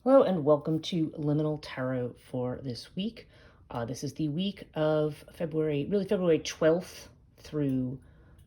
Hello and welcome to Liminal Tarot for this week. This is the week of February 12th through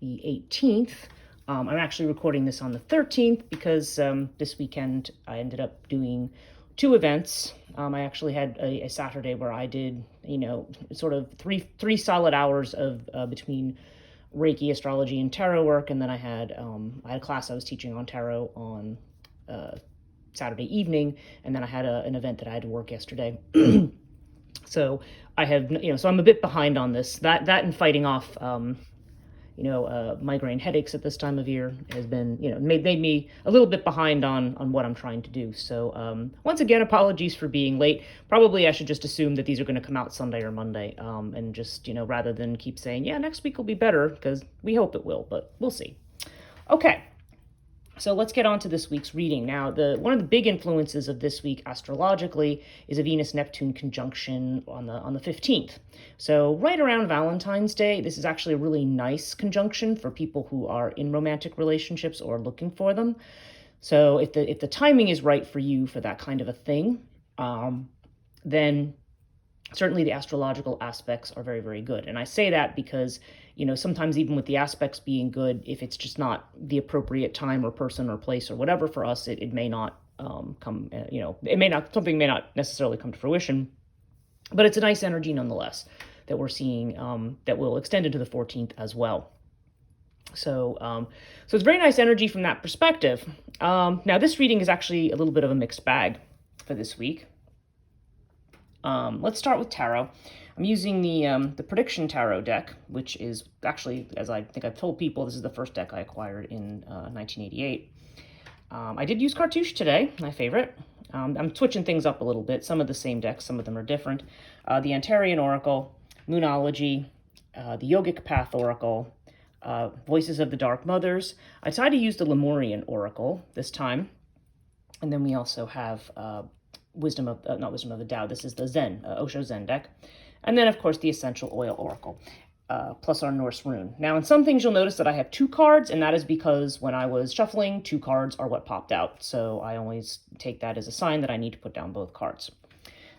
the 18th. I'm actually recording this on the 13th because this weekend I ended up doing two events. I actually had a Saturday where I did, sort of three solid hours of between Reiki, astrology, and tarot work, and then I had a class I was teaching on tarot on Saturday evening, and then I had an event that I had to work yesterday. So I have, so I'm a bit behind on this. That and fighting off, migraine headaches at this time of year has been, made me a little bit behind on what I'm trying to do. So once again, apologies for being late. Probably I should just assume that these are going to come out Sunday or Monday, and just, rather than keep saying, yeah, next week will be better, because we hope it will, but we'll see. Okay. So let's get on to this week's reading. Now, one of the big influences of this week astrologically is a Venus-Neptune conjunction on the 15th. So right around Valentine's Day, this is actually a really nice conjunction for people who are in romantic relationships or looking for them. So if the timing is right for you for that kind of a thing, then certainly the astrological aspects are very, very good. And I say that because, sometimes even with the aspects being good, if it's just not the appropriate time or person or place or whatever for us, it may not something may not necessarily come to fruition. But it's a nice energy nonetheless that we're seeing that will extend into the 14th as well. So it's very nice energy from that perspective. Now, this reading is actually a little bit of a mixed bag for this week. Let's start with tarot. I'm using the Prediction Tarot deck, which is actually, as I think I've told people, this is the first deck I acquired in 1988. I did use Cartouche today, my favorite. I'm switching things up a little bit. Some of the same decks, some of them are different. The Antarian Oracle, Moonology, the Yogic Path Oracle, Voices of the Dark Mothers. I tried to use the Lemurian Oracle this time. And then we also have not Wisdom of the Tao. This is the Zen, Osho Zen deck. And then, of course, the Essential Oil Oracle, plus our Norse Rune. Now, in some things, you'll notice that I have two cards, and that is because when I was shuffling, two cards are what popped out. So I always take that as a sign that I need to put down both cards.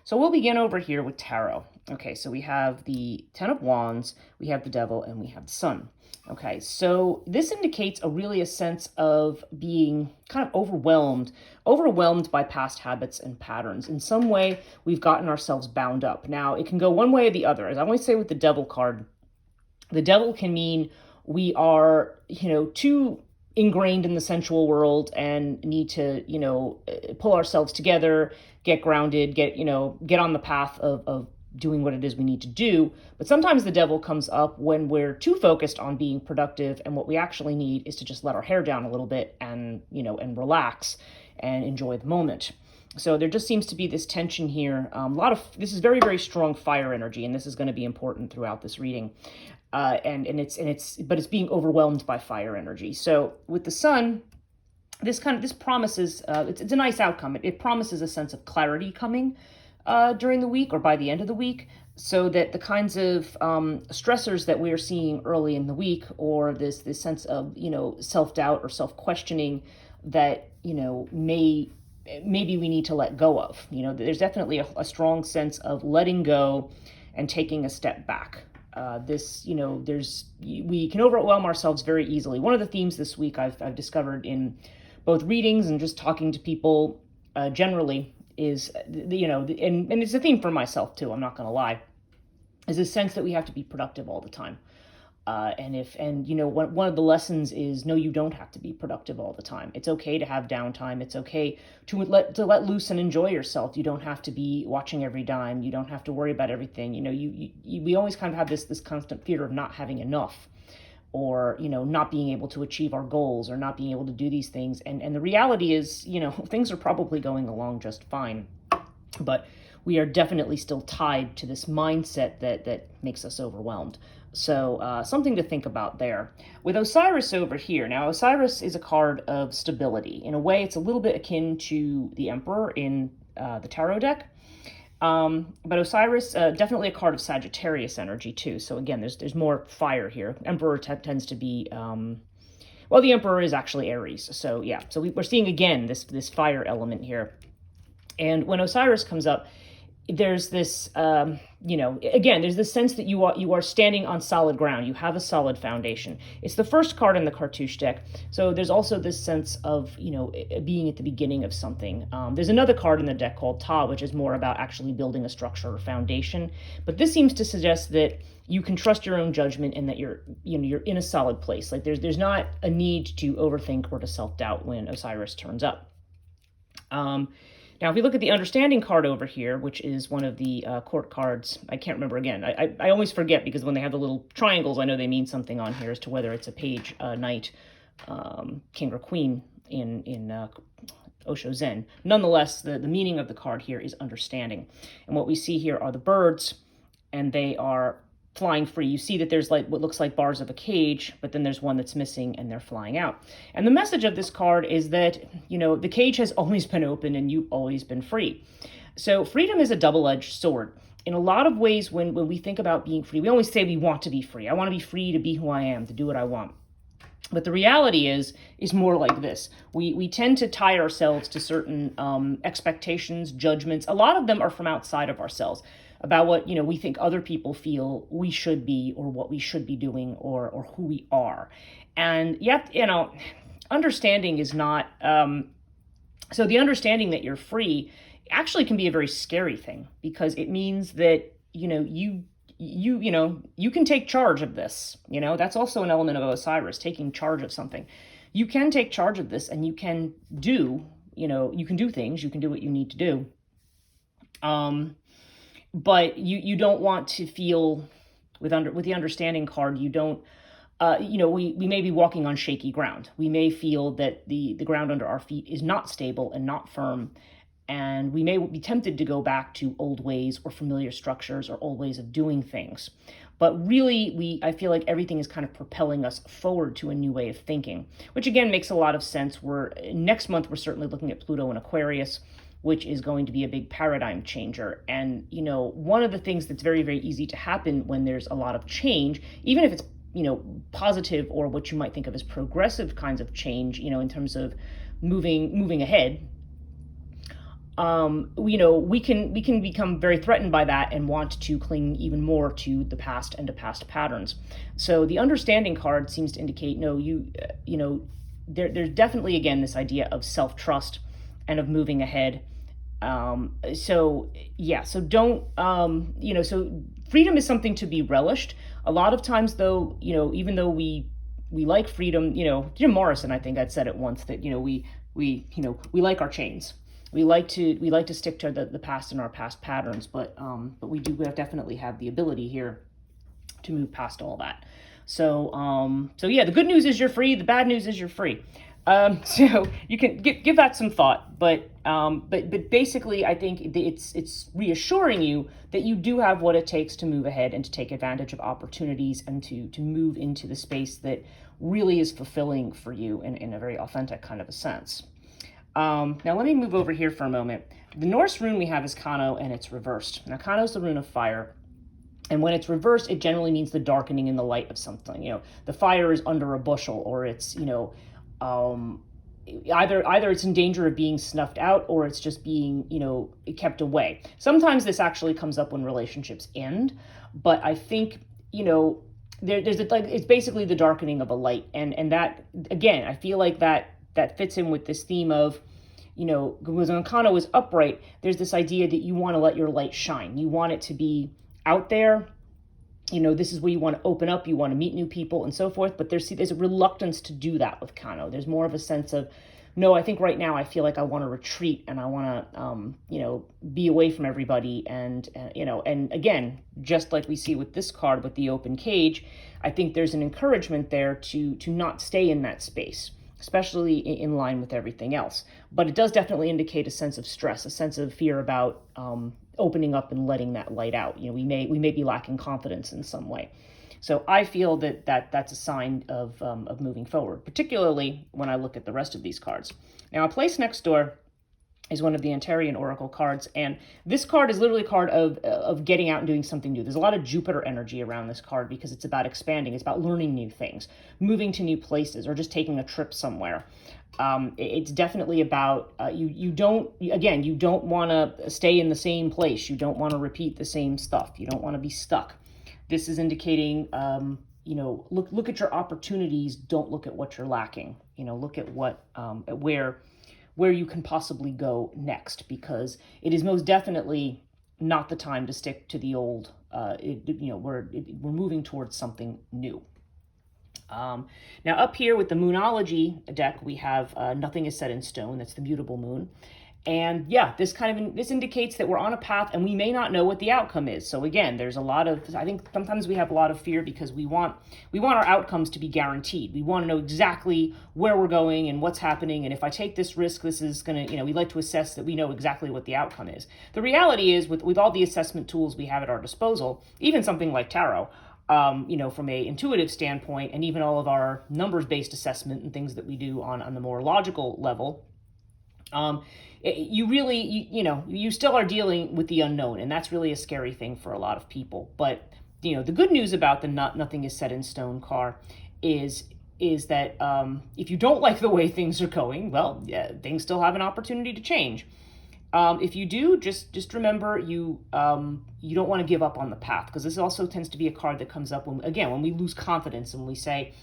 So we'll begin over here with tarot. Okay, so we have the Ten of Wands, we have the Devil, and we have the Sun. Okay, so this indicates a sense of being kind of overwhelmed by past habits and patterns. In some way, we've gotten ourselves bound up. Now, it can go one way or the other. As I always say with the Devil card, the Devil can mean we are, too ingrained in the sensual world and need to, pull ourselves together, get grounded, get on the path of doing what it is we need to do. But sometimes the Devil comes up when we're too focused on being productive, and what we actually need is to just let our hair down a little bit and, and relax and enjoy the moment. So there just seems to be this tension here. This is very, very strong fire energy, and this is going to be important throughout this reading. But it's being overwhelmed by fire energy. So with the Sun, this promises, it's a nice outcome. It promises a sense of clarity coming during the week or by the end of the week, so that the kinds of stressors that we're seeing early in the week, or this sense of, self-doubt or self-questioning that, maybe we need to let go of. There's definitely a strong sense of letting go and taking a step back. We can overwhelm ourselves very easily. One of the themes this week I've discovered in both readings and just talking to people generally is, and it's a theme for myself too, I'm not going to lie, is a sense that we have to be productive all the time. One of the lessons is, no, you don't have to be productive all the time. It's okay to have downtime. It's okay to let loose and enjoy yourself. You don't have to be watching every dime. You don't have to worry about everything. We always kind of have this constant fear of not having enough, or, not being able to achieve our goals, or not being able to do these things. And the reality is, things are probably going along just fine, but we are definitely still tied to this mindset that makes us overwhelmed. So something to think about there. With Osiris over here, now Osiris is a card of stability. In a way, it's a little bit akin to the Emperor in the tarot deck. But Osiris, definitely a card of Sagittarius energy too. So again, there's more fire here. Emperor tends to be, the Emperor is actually Aries. So yeah, so we're seeing again this fire element here. And when Osiris comes up, there's this, again, there's this sense that you are standing on solid ground. You have a solid foundation. It's the first card in the Cartouche deck, so there's also this sense of, being at the beginning of something. There's another card in the deck called Ta, which is more about actually building a structure or foundation. But this seems to suggest that you can trust your own judgment and that you're in a solid place. Like there's not a need to overthink or to self-doubt when Osiris turns up. Now, if you look at the understanding card over here, which is one of the court cards, I can't remember again. I always forget because when they have the little triangles, I know they mean something on here as to whether it's a page, knight, king, or queen in Osho Zen. Nonetheless, the meaning of the card here is understanding. And what we see here are the birds, and they are flying free. You see that there's like what looks like bars of a cage, but then there's one that's missing and they're flying out. And the message of this card is that, the cage has always been open and you've always been free. So freedom is a double-edged sword. In a lot of ways, when we think about being free, we always say we want to be free. I want to be free to be who I am, to do what I want. But the reality is more like this. We tend to tie ourselves to certain expectations, judgments. A lot of them are from outside of ourselves, about what, we think other people feel we should be, or what we should be doing, or who we are. And yet, understanding is not, so the understanding that you're free actually can be a very scary thing, because it means that, you can take charge of this. That's also an element of Osiris, taking charge of something. You can take charge of this and you can do, you can do things, you can do what you need to do. But you don't want to feel with the understanding card, you don't, we may be walking on shaky ground. We may feel that the ground under our feet is not stable and not firm. And we may be tempted to go back to old ways or familiar structures or old ways of doing things. But really, I feel like everything is kind of propelling us forward to a new way of thinking, which again makes a lot of sense. Next month, we're certainly looking at Pluto in Aquarius, which is going to be a big paradigm changer. And, one of the things that's very, very easy to happen when there's a lot of change, even if it's, positive or what you might think of as progressive kinds of change, in terms of moving ahead, we can become very threatened by that and want to cling even more to the past and to past patterns. So the understanding card seems to indicate, there's definitely, again, this idea of self-trust and of moving ahead. So don't, so freedom is something to be relished. A lot of times though, even though we like freedom, Jim Morrison, I think I'd said it once that, we like our chains. We like to stick to the past and our past patterns, but we definitely have the ability here to move past all that. So the good news is you're free. The bad news is you're free. So you can give that some thought, but basically I think it's reassuring you that you do have what it takes to move ahead and to take advantage of opportunities and to move into the space that really is fulfilling for you in a very authentic kind of a sense. Now let me move over here for a moment. The Norse rune we have is Kano, and it's reversed. Now Kano is the rune of fire. And when it's reversed, it generally means the darkening in the light of something. The fire is under a bushel, or it's, either it's in danger of being snuffed out, or it's just being, kept away. Sometimes this actually comes up when relationships end, but I think, it's basically the darkening of a light. And that, again, I feel like that fits in with this theme of, because when Kano is upright, there's this idea that you want to let your light shine. You want it to be out there. This is where you want to open up, you want to meet new people and so forth, but there's a reluctance to do that with Kano. There's more of a sense of, no, I think right now I feel like I want to retreat and I want to, be away from everybody. And again, just like we see with this card with the open cage, I think there's an encouragement there to not stay in that space, especially in line with everything else. But it does definitely indicate a sense of stress, a sense of fear about opening up and letting that light out. We may be lacking confidence in some way. So I feel that's a sign of moving forward, particularly when I look at the rest of these cards. Now, a place next door is one of the Antarian Oracle cards, and this card is literally a card of getting out and doing something new. There's a lot of Jupiter energy around this card because it's about expanding, it's about learning new things, moving to new places, or just taking a trip somewhere. It's definitely about you don't want to stay in the same place. You don't want to repeat the same stuff. You don't want to be stuck. This is indicating look at your opportunities. Don't look at what you're lacking. Look at what at where you can possibly go next, because it is most definitely not the time to stick to the old. We're moving towards something new. Now up here with the Moonology deck, we have Nothing is Set in Stone. That's the mutable moon. And yeah, this indicates that we're on a path and we may not know what the outcome is. So again, there's a lot of, I think sometimes we have a lot of fear because we want our outcomes to be guaranteed. We want to know exactly where we're going and what's happening. And if I take this risk, this is going to, we like to assess that we know exactly what the outcome is. The reality is with all the assessment tools we have at our disposal, even something like tarot, from a intuitive standpoint, and even all of our numbers-based assessment and things that we do on the more logical level, you still are dealing with the unknown, and that's really a scary thing for a lot of people. But the good news about the Nothing is Set in Stone card is that if you don't like the way things are going, well, yeah, things still have an opportunity to change. If you do, just remember you don't want to give up on the path, because this also tends to be a card that comes up when we lose confidence and we say,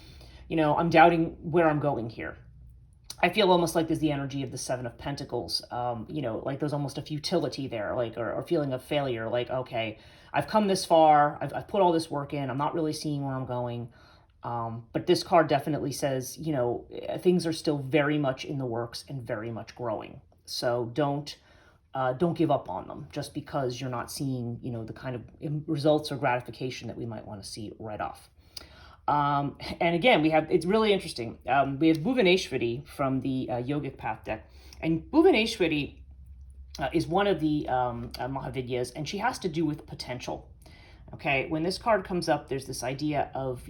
I'm doubting where I'm going here. I feel almost like there's the energy of the Seven of Pentacles, like there's almost a futility there, like or feeling of failure, like, okay, I've come this far, I've put all this work in, I'm not really seeing where I'm going. But this card definitely says, things are still very much in the works and very much growing. So don't give up on them just because you're not seeing, the kind of results or gratification that we might want to see right off. And again, it's really interesting. We have Bhuvaneshwari from the Yogic Path deck. And Bhuvaneshwari is one of the Mahavidyas, and she has to do with potential. Okay, when this card comes up, there's this idea of,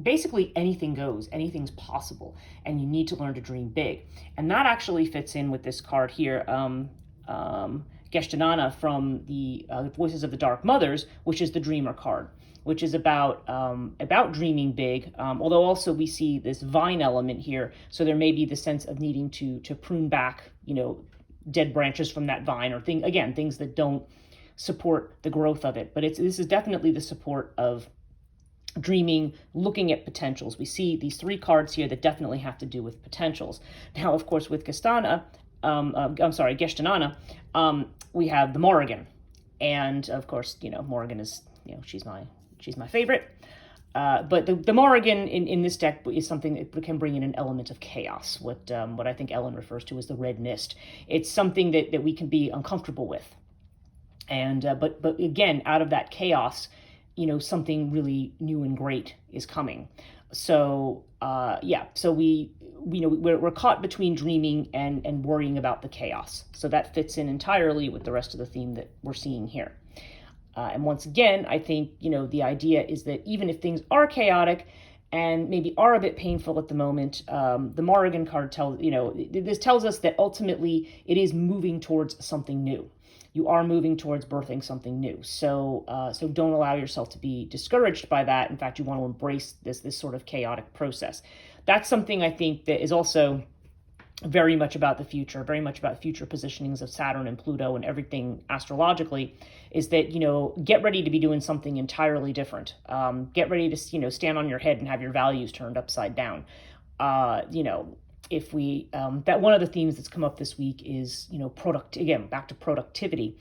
basically anything goes, anything's possible, and you need to learn to dream big. And that actually fits in with this card here, Geshtanana from the Voices of the Dark Mothers, which is the Dreamer card, which is about dreaming big, although also we see this vine element here, so there may be the sense of needing to prune back, dead branches from that vine, or things that don't support the growth of it. But this is definitely the support of dreaming, looking at potentials. We see these three cards here that definitely have to do with potentials. Now, of course, with Geshtanana, we have the Morrigan, and of course, Morrigan is, she's my favorite. But the Morrigan in this deck is something that can bring in an element of chaos, what I think Ellen refers to as the red mist. It's something that we can be uncomfortable with. And but again, out of that chaos, something really new and great is coming. So so we're caught between dreaming and worrying about the chaos. So that fits in entirely with the rest of the theme that we're seeing here. And once again, I think, the idea is that even if things are chaotic and maybe are a bit painful at the moment, the Morrigan card this tells us that ultimately it is moving towards something new. You are moving towards birthing something new. So don't allow yourself to be discouraged by that. In fact, you want to embrace this sort of chaotic process. That's something I think that is also very much about the future, very much about future positionings of Saturn and Pluto and everything astrologically, is that, get ready to be doing something entirely different. Get ready to, stand on your head and have your values turned upside down. If we, that one of the themes that's come up this week is, back to productivity.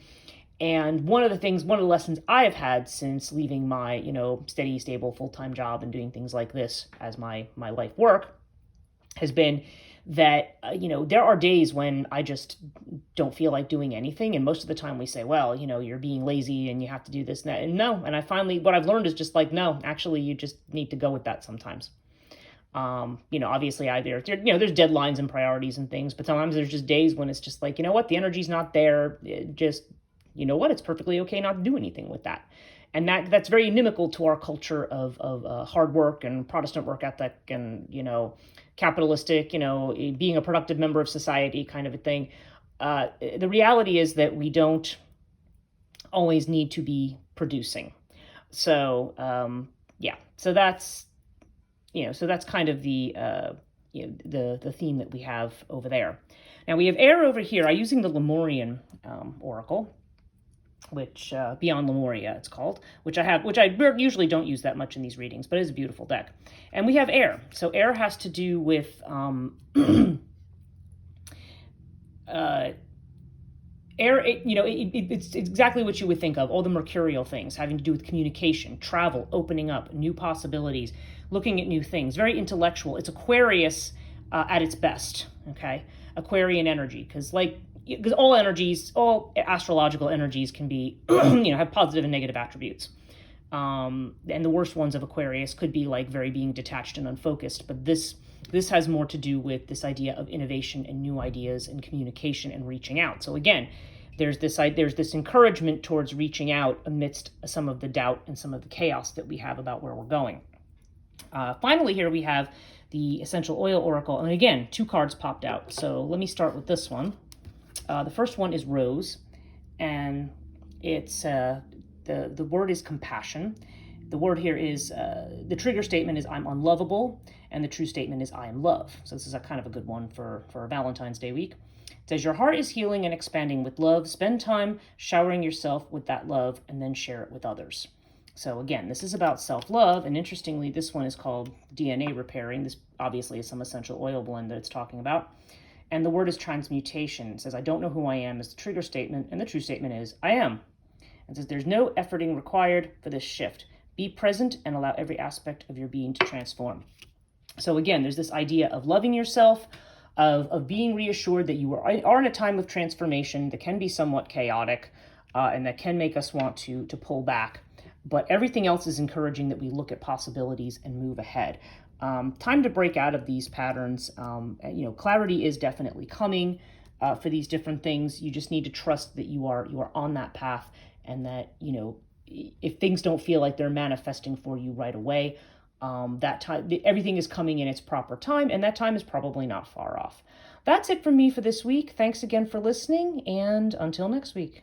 And one of the lessons I have had since leaving my, steady, stable, full-time job and doing things like this as my life work has been that, there are days when I just don't feel like doing anything. And most of the time we say, well, you're being lazy and you have to do this and that. And no, and what I've learned is just like, no, actually, you just need to go with that sometimes. Obviously there's deadlines and priorities and things, but sometimes there's just days when it's just like, the energy's not there. It's perfectly okay not to do anything with that. And that's very inimical to our culture of hard work and Protestant work ethic and, capitalistic, being a productive member of society kind of a thing. The reality is that we don't always need to be producing. So, so that's kind of the the theme that we have over there. Now we have air over here. I'm using the Lemurian oracle, which Beyond Lemuria it's called, which I usually don't use that much in these readings, but it is a beautiful deck. And we have air. So air has to do with air. It's exactly what you would think of. All the mercurial things having to do with communication, travel, opening up, new possibilities, looking at new things. Very intellectual. It's Aquarius at its best. Okay, Aquarian energy, because all energies, all astrological energies can be, have positive and negative attributes. And the worst ones of Aquarius could be like very being detached and unfocused. But this has more to do with this idea of innovation and new ideas and communication and reaching out. So again, there's this encouragement towards reaching out amidst some of the doubt and some of the chaos that we have about where we're going. Finally, here we have the Essential Oil Oracle. And again, 2 cards popped out. So let me start with this one. The first one is Rose, and it's the word is compassion. The word here is, the trigger statement is I'm unlovable, and the true statement is I am love. So this is a kind of a good one for Valentine's Day week. It says, your heart is healing and expanding with love. Spend time showering yourself with that love, and then share it with others. So again, this is about self-love, and interestingly, this one is called DNA repairing. This obviously is some essential oil blend that it's talking about. And the word is transmutation. It says, I don't know who I am is the trigger statement, and the true statement is I am. It says, there's no efforting required for this shift. Be present and allow every aspect of your being to transform. So again, there's this idea of loving yourself, of being reassured that you are in a time of transformation that can be somewhat chaotic, and that can make us want to pull back. But everything else is encouraging that we look at possibilities and move ahead. Time to break out of these patterns. Clarity is definitely coming for these different things. You just need to trust that you are on that path, and that, if things don't feel like they're manifesting for you right away, that time, everything is coming in its proper time, and that time is probably not far off. That's it from me for this week. Thanks again for listening, and until next week.